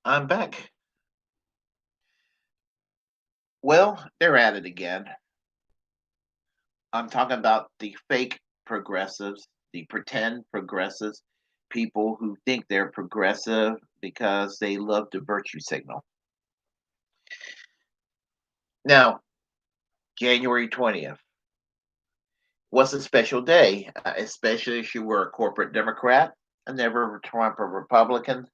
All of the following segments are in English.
I'm back. Well, they're at it again. I'm talking about the fake progressives, the pretend progressives, people who think they're progressive because they love to virtue signal. Now, January 20th was a special day, especially if you were a corporate Democrat and never a Trump or Republican.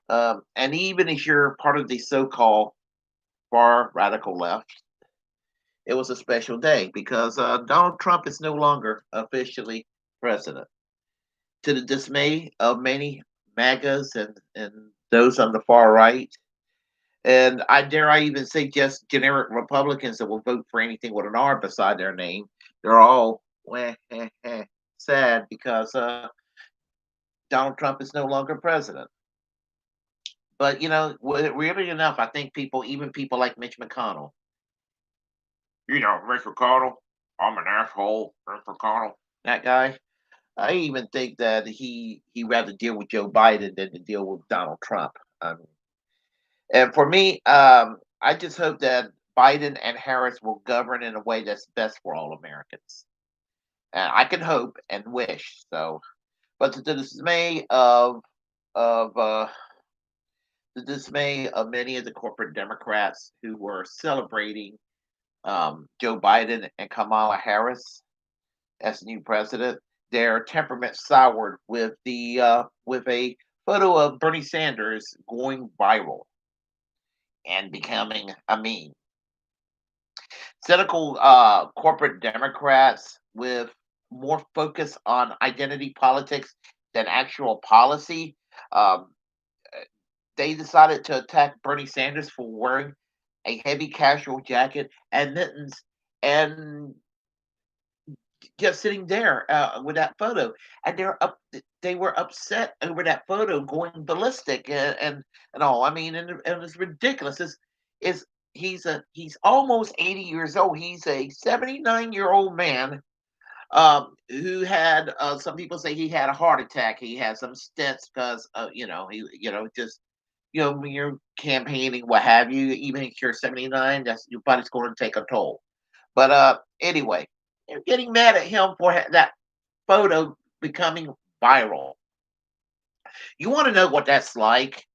And even if you're part of the so called far radical left, it was a special day because Donald Trump is no longer officially president. To the dismay of many MAGAs and those on the far right, and I even say just generic Republicans that will vote for anything with an R beside their name, they're all sad because Donald Trump is no longer president. But weirdly enough, I think even people like Mitch McConnell, Mitch McConnell, I'm an asshole, Mitch McConnell, that guy. I even think that he rather deal with Joe Biden than to deal with Donald Trump. And for me, I just hope that Biden and Harris will govern in a way that's best for all Americans. And I can hope and wish so, but to the dismay of the dismay of many of the corporate Democrats who were celebrating Joe Biden and Kamala Harris as the new president, their temperament soured with a photo of Bernie Sanders going viral and becoming a meme. Cynical corporate Democrats with more focus on identity politics than actual policy. Um, they decided to attack Bernie Sanders for wearing a heavy casual jacket and mittens and just sitting there with that photo, and they were upset over that photo going ballistic and all. I mean, and it's ridiculous. Is he's almost 80 years old. He's a 79-year-old man who had some people say he had a heart attack. He had some stents because he just when you're campaigning, what have you, even if you're 79, that's your body's going to take a toll. But anyway, they're getting mad at him for that photo becoming viral. You want to know what that's like?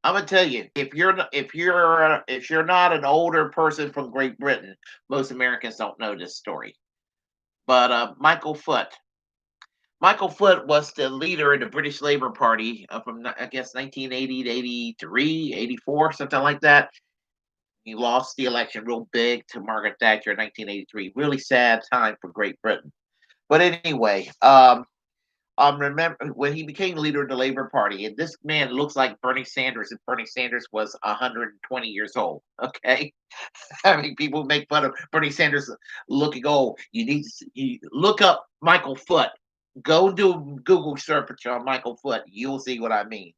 I'm gonna tell you, if you're not an older person from Great Britain, most Americans don't know this story. But Michael Foot was the leader of the British Labour Party from I guess 1980 to 83, 84, something like that. He lost the election real big to Margaret Thatcher in 1983. Really sad time for Great Britain. But anyway, remember when he became leader of the Labour Party, and this man looks like Bernie Sanders, and Bernie Sanders was 120 years old. Okay, I mean, people make fun of Bernie Sanders looking old. You look up Michael Foot. Go do Google search on Michael Foot. You'll see what I mean.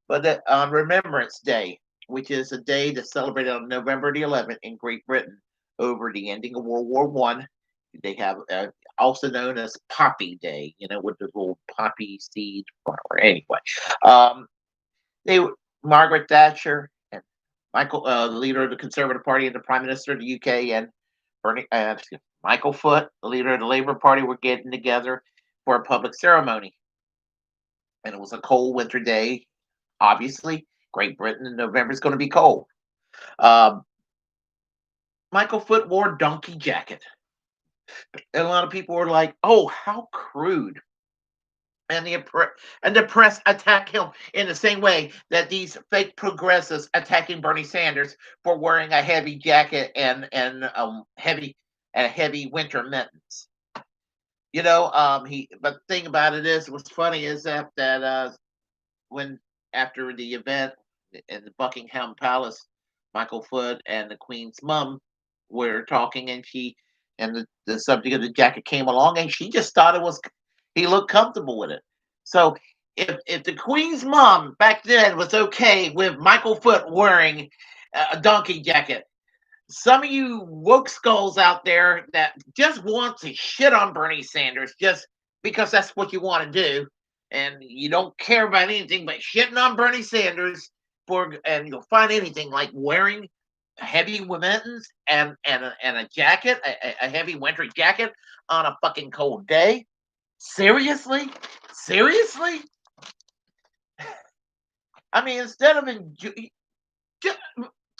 But on Remembrance Day, which is a day that's celebrated on November the 11th in Great Britain over the ending of World War One, they have also known as Poppy Day. With the little poppy seed flower. Anyway, um, they Margaret Thatcher and the leader of the Conservative Party and the Prime Minister of the UK, and Michael Foot, the leader of the Labour Party, were getting together for a public ceremony, and it was a cold winter day. Obviously, Great Britain in November is going to be cold. Um, Michael Foot wore a donkey jacket, and a lot of people were like, "Oh, how crude!" And the press attack him in the same way that these fake progressives attacking Bernie Sanders for wearing a heavy jacket and heavy winter mittens. He. But the thing about it is, what's funny is that when after the event in the Buckingham Palace, Michael Foot and the Queen's mom were talking, and the subject of the jacket came along, and she just thought he looked comfortable with it. So if the Queen's mom back then was okay with Michael Foot wearing a donkey jacket, some of you woke skulls out there that just want to shit on Bernie Sanders just because that's what you want to do, and you don't care about anything but shitting on Bernie Sanders, and you'll find anything like wearing heavy mittens and a jacket, a heavy winter jacket on a fucking cold day. Seriously, seriously. I mean, instead of just,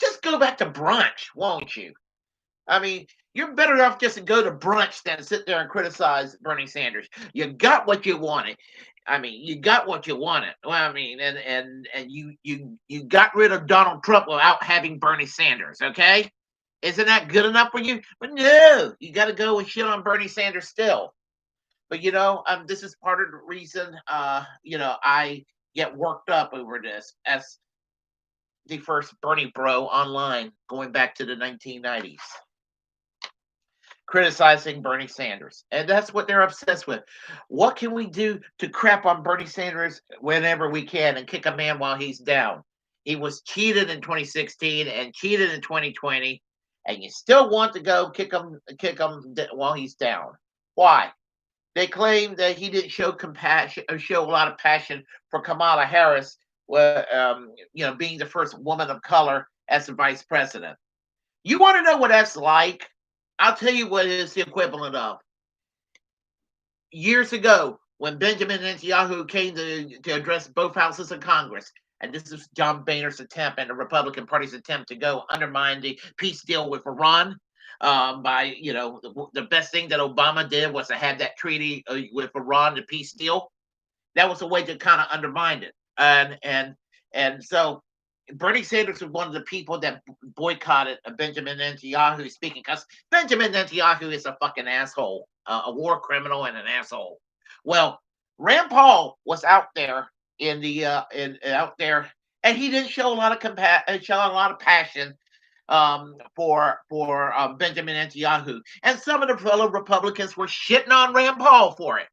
just go back to brunch, won't you? I mean, you're better off just to go to brunch than sit there and criticize Bernie Sanders. You got what you wanted. I mean, you got what you wanted. Well, I mean, and you got rid of Donald Trump without having Bernie Sanders. Okay, isn't that good enough for you? But no, you got to go and shit on Bernie Sanders still. But this is part of the reason. I get worked up over this as the first Bernie bro online, going back to the 1990s, criticizing Bernie Sanders. And that's what they're obsessed with. What can we do to crap on Bernie Sanders whenever we can and kick a man while he's down? He was cheated in 2016 and cheated in 2020, and you still want to go kick him while he's down. Why? They claim that he didn't show compassion or show a lot of passion for Kamala Harris, being the first woman of color as the vice president. You want to know what that's like? I'll tell you what it is the equivalent of. Years ago, when Benjamin Netanyahu came to address both houses of Congress, and this is John Boehner's attempt and the Republican Party's attempt to go undermine the peace deal with Iran, by the best thing that Obama did was to have that treaty with Iran, the peace deal. That was a way to kind of undermine it, and so Bernie Sanders was one of the people that boycotted Benjamin Netanyahu speaking, because Benjamin Netanyahu is a fucking asshole, a war criminal and an asshole. Well, Rand Paul was out there out there, and he didn't show a lot of show a lot of passion for Benjamin Netanyahu, and some of the fellow Republicans were shitting on Rand Paul for it.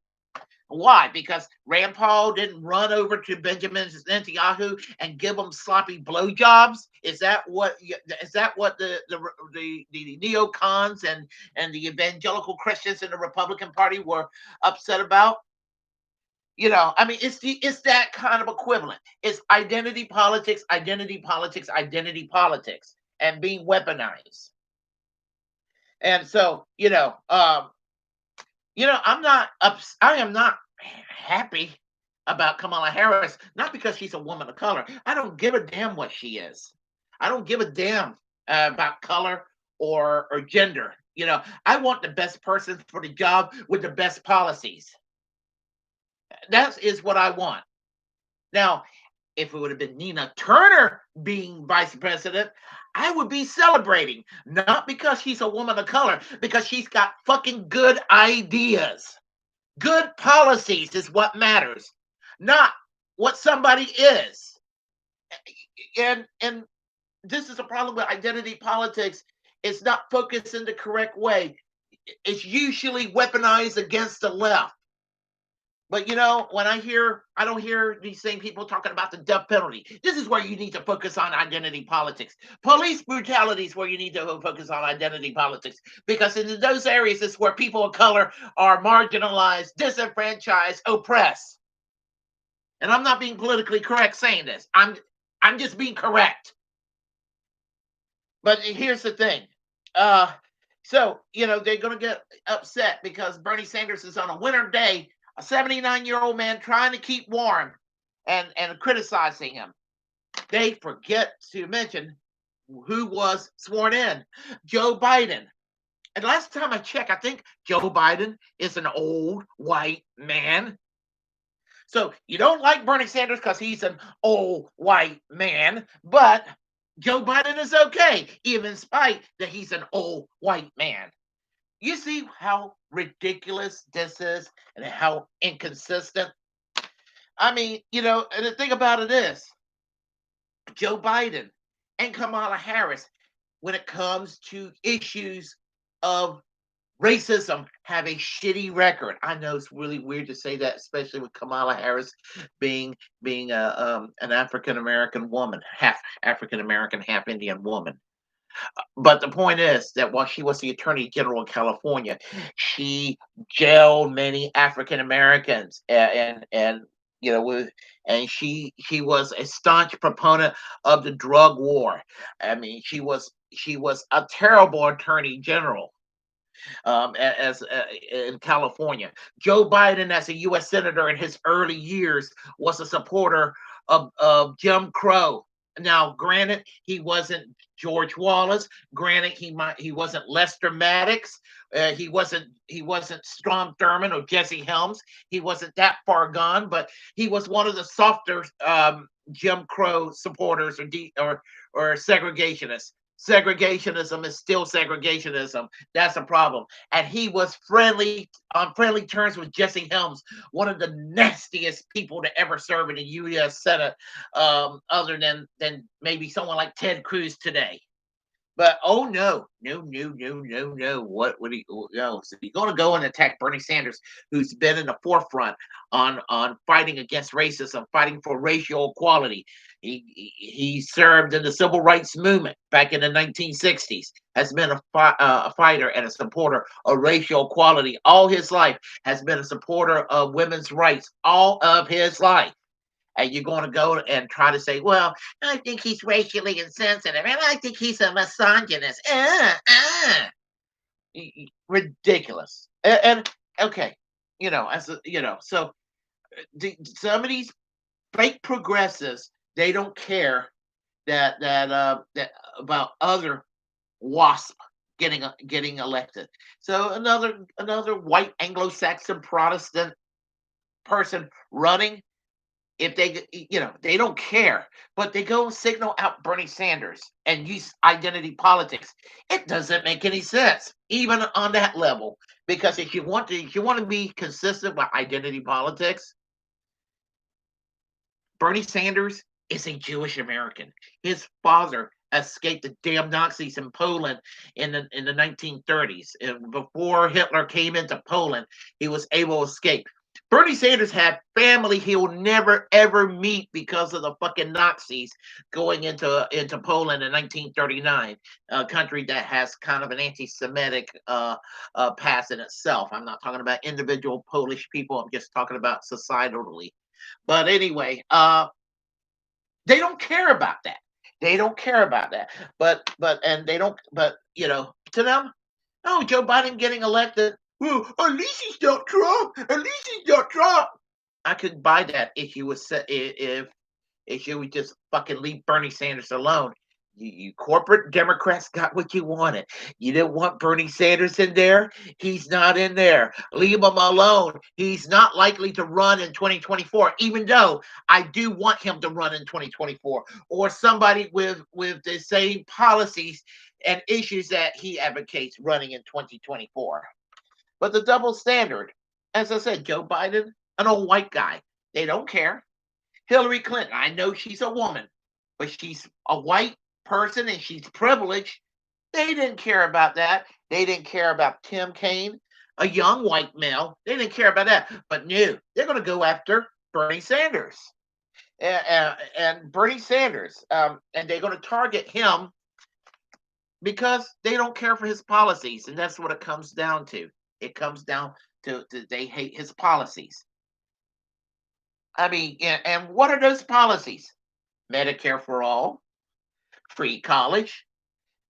Why? Because Rand Paul didn't run over to Benjamin Netanyahu and give him sloppy blowjobs. Is that what the neocons and the evangelical Christians in the Republican Party were upset about? I mean, it's that kind of equivalent. It's identity politics, identity politics, identity politics, and being weaponized. And so, I am not happy about Kamala Harris, not because she's a woman of color. I don't give a damn what she is. I don't give a damn about color or gender. I want the best person for the job with the best policies. That is what I want. Now, if it would have been Nina Turner being vice president, I would be celebrating, not because she's a woman of color, because she's got fucking good ideas. Good policies is what matters, not what somebody is. And this is a problem with identity politics. It's not focused in the correct way. It's usually weaponized against the left. But when I don't hear these same people talking about the death penalty. This is where you need to focus on identity politics. Police brutality is where you need to focus on identity politics, because in those areas is where people of color are marginalized, disenfranchised, oppressed. And I'm not being politically correct saying this. I'm just being correct. But here's the thing. So they're going to get upset because Bernie Sanders is on a winter day, a 79-year-old man trying to keep warm, and criticizing him. They forget to mention who was sworn in, Joe Biden. And last time I checked, I think Joe Biden is an old white man. So you don't like Bernie Sanders because he's an old white man, but Joe Biden is okay, even in spite that he's an old white man. You see how ridiculous this is and how inconsistent? I mean, and the thing about it is, Joe Biden and Kamala Harris, when it comes to issues of racism, have a shitty record. I know it's really weird to say that, especially with Kamala Harris being an African American woman, half African American, half Indian woman. But the point is that while she was the Attorney General of California, she jailed many African Americans and And she was a staunch proponent of the drug war. I mean, she was a terrible attorney general, as in California. Joe Biden, as a U.S. senator in his early years, was a supporter of Jim Crow. Now, granted, he wasn't George Wallace. Granted, he wasn't Lester Maddox. He wasn't Strom Thurmond or Jesse Helms. He wasn't that far gone, but he was one of the softer Jim Crow supporters or segregationists. Segregationism is still segregationism. That's a problem. And he was on friendly terms with Jesse Helms, one of the nastiest people to ever serve in the U.S. Senate, other than maybe someone like Ted Cruz today. But oh no, no, no, no, no, no. What would he? No, so he's going to go and attack Bernie Sanders, who's been in the forefront on fighting against racism, fighting for racial equality. He served in the civil rights movement back in the 1960s. Has been a fighter and a supporter of racial equality all his life. Has been a supporter of women's rights all of his life. And you're going to go and try to say, well, I think he's racially insensitive, and I think he's a misogynist. Ridiculous. And okay, so some of these fake progressives, they don't care that about other wasp getting elected. So another white Anglo-Saxon Protestant person running, if they don't care, but they go signal out Bernie Sanders and use identity politics. It doesn't make any sense, even on that level. Because if you want to be consistent with identity politics, Bernie Sanders is a Jewish American. His father escaped the damn Nazis in Poland in the 1930s. And before Hitler came into Poland, he was able to escape. Bernie Sanders had family he will never ever meet because of the fucking Nazis going into Poland in 1939, a country that has kind of an anti-Semitic past in itself. I'm not talking about individual Polish people. I'm just talking about societally. But anyway, they don't care about that. They don't care about that. And they don't. But to them, oh, Joe Biden getting elected. Well, at least he's not Trump. At least he's not Trump. I could buy that if you would say if you would just fucking leave Bernie Sanders alone. You corporate Democrats got what you wanted. You didn't want Bernie Sanders in there. He's not in there. Leave him alone. He's not likely to run in 2024, even though I do want him to run in 2024, or somebody with the same policies and issues that he advocates running in 2024. But the double standard, as I said, Joe Biden, an old white guy, they don't care. Hillary Clinton, I know she's a woman, but she's a white person and she's privileged. They didn't care about that. They didn't care about Tim Kaine, a young white male. They didn't care about that. But no, they're going to go after Bernie Sanders. And Bernie Sanders, and they're going to target him because they don't care for his policies. And that's what it comes down to. It comes down to they hate his policies. I mean, and what are those policies? Medicare for all, free college,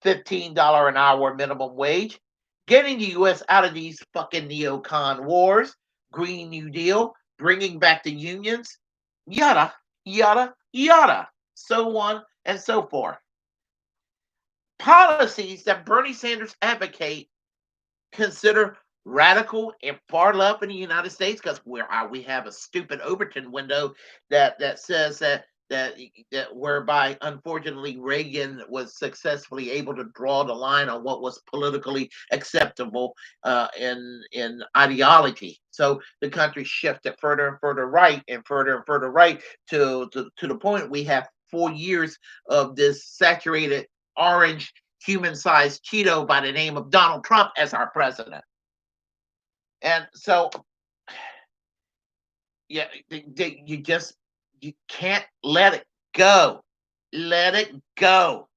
$15 an hour minimum wage, getting the U.S. out of these fucking neocon wars, Green New Deal, bringing back the unions, yada, yada, yada, so on and so forth. Policies that Bernie Sanders advocate consider radical and far left in the United States, because we have a stupid Overton window that says that whereby unfortunately Reagan was successfully able to draw the line on what was politically acceptable in ideology. So the country shifted further and further right and further right to the point we have 4 years of this saturated orange human-sized Cheeto by the name of Donald Trump as our president. And so, yeah, you can't let it go. Let it go.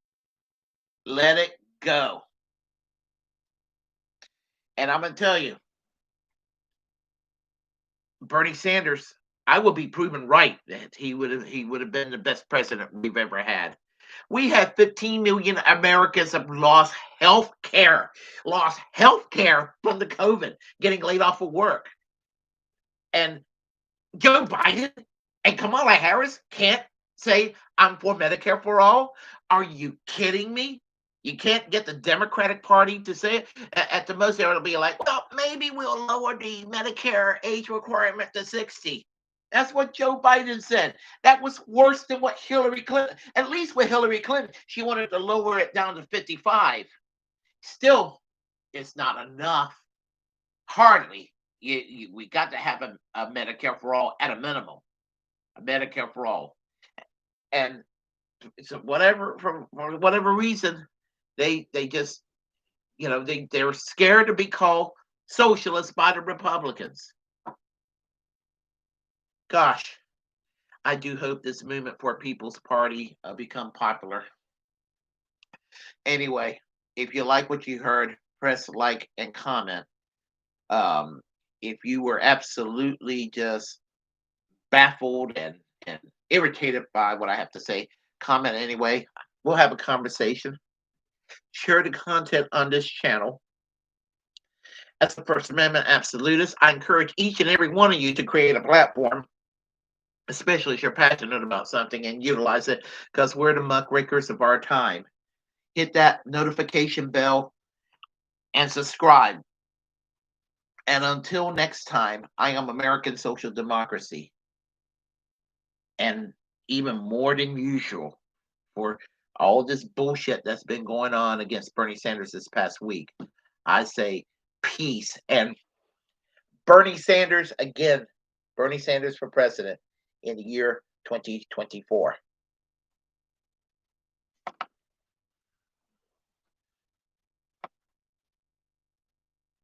Let it go. And I'm going to tell you, Bernie Sanders, I will be proven right that he would have been the best president we've ever had. We have 15 million Americans have lost health care from the COVID, getting laid off of work. And Joe Biden and Kamala Harris can't say, I'm for Medicare for all. Are you kidding me? You can't get the Democratic Party to say it. At the most, it'll be like, well, maybe we'll lower the Medicare age requirement to 60. That's what Joe Biden said. That was worse than what Hillary Clinton, at least with Hillary Clinton, she wanted to lower it down to 55. Still, it's not enough. Hardly. We got to have a Medicare for all at a minimum, a Medicare for all. And so whatever, for whatever reason, they just, they're scared to be called socialists by the Republicans. Gosh, I do hope this movement for a People's Party become popular. Anyway, if you like what you heard, press like and comment. If you were absolutely just baffled and irritated by what I have to say, comment anyway. We'll have a conversation. Share the content on this channel. As the First Amendment absolutist, I encourage each and every one of you to create a platform, especially if you're passionate about something, and utilize it, because we're the muckrakers of our time. Hit that notification bell and subscribe. And until next time, I am American Social Democracy. And even more than usual, for all this bullshit that's been going on against Bernie Sanders this past week, I say peace. And Bernie Sanders again, Bernie Sanders for president in the year 2024.